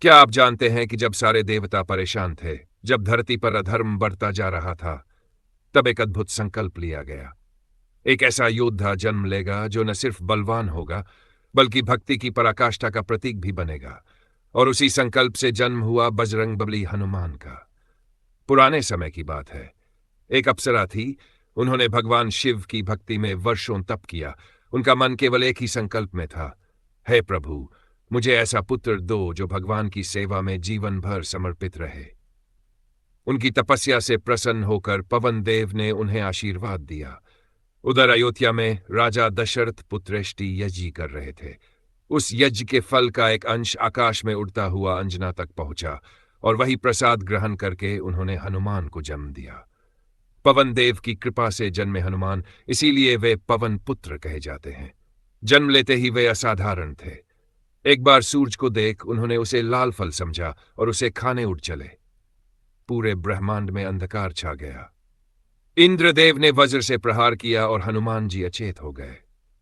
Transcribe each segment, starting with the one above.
क्या आप जानते हैं कि जब सारे देवता परेशान थे, जब धरती पर अधर्म बढ़ता जा रहा था, तब एक अद्भुत संकल्प लिया गया। एक ऐसा योद्धा जन्म लेगा जो न सिर्फ बलवान होगा, बल्कि भक्ति की पराकाष्ठा का प्रतीक भी बनेगा। और उसी संकल्प से जन्म हुआ बजरंगबली हनुमान का। पुराने समय की बात है। एक अप्सरा थी। उन्होंने भगवान शिव की भक्ति में वर्षों तप किया। उनका मन केवल एक ही संकल्प में था, हे प्रभु, मुझे ऐसा पुत्र दो जो भगवान की सेवा में जीवन भर समर्पित रहे। उनकी तपस्या से प्रसन्न होकर पवन देव ने उन्हें आशीर्वाद दिया। उधर अयोध्या में राजा दशरथ पुत्रेष्टि यज्ञ कर रहे थे। उस यज्ञ के फल का एक अंश आकाश में उड़ता हुआ अंजना तक पहुंचा, और वही प्रसाद ग्रहण करके उन्होंने हनुमान को जन्म दिया। पवन देव की कृपा से जन्मे हनुमान, इसीलिए वे पवन पुत्र कहे जाते हैं। जन्म लेते ही वे असाधारण थे। एक बार सूरज को देख उन्होंने उसे लाल फल समझा और उसे खाने उठ चले। पूरे ब्रह्मांड में अंधकार छा गया। इंद्रदेव ने वज्र से प्रहार किया और हनुमान जी अचेत हो गए।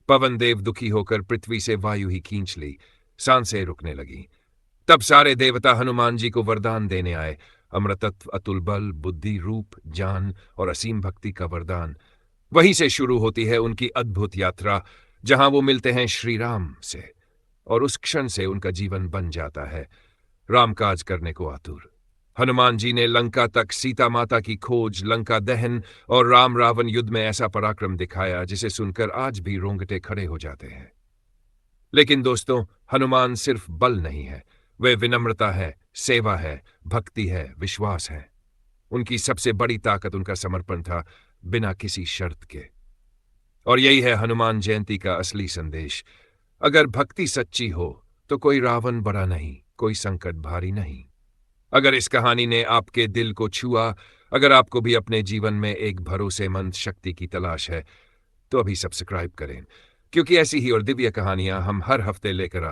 पवन देव दुखी होकर पृथ्वी से वायु ही खींच ली। सांसें रुकने लगी। तब सारे देवता हनुमान जी को वरदान देने आए। अमृतत्व, अतुल बल, बुद्धि, रूप, ज्ञान और असीम भक्ति का वरदान। वहीं से शुरू होती है उनकी अद्भुत यात्रा, जहां वो मिलते हैं श्री राम से, और उस क्षण से उनका जीवन बन जाता है रामकाज करने को आतुर। हनुमान जी ने लंका तक सीता माता की खोज, लंका दहन और राम रावण युद्ध में ऐसा पराक्रम दिखाया जिसे सुनकर आज भी रोंगटे खड़े हो जाते हैं। लेकिन दोस्तों, हनुमान सिर्फ बल नहीं है, वे विनम्रता है, सेवा है, भक्ति है, विश्वास है। उनकी सबसे बड़ी ताकत उनका समर्पण था, बिना किसी शर्त के। और यही है हनुमान जयंती का असली संदेश। अगर भक्ति सच्ची हो तो कोई रावण बड़ा नहीं, कोई संकट भारी नहीं। अगर इस कहानी ने आपके दिल को छुआ, अगर आपको भी अपने जीवन में एक भरोसेमंद शक्ति की तलाश है, तो अभी सब्सक्राइब करें, क्योंकि ऐसी ही और दिव्य कहानियां हम हर हफ्ते लेकर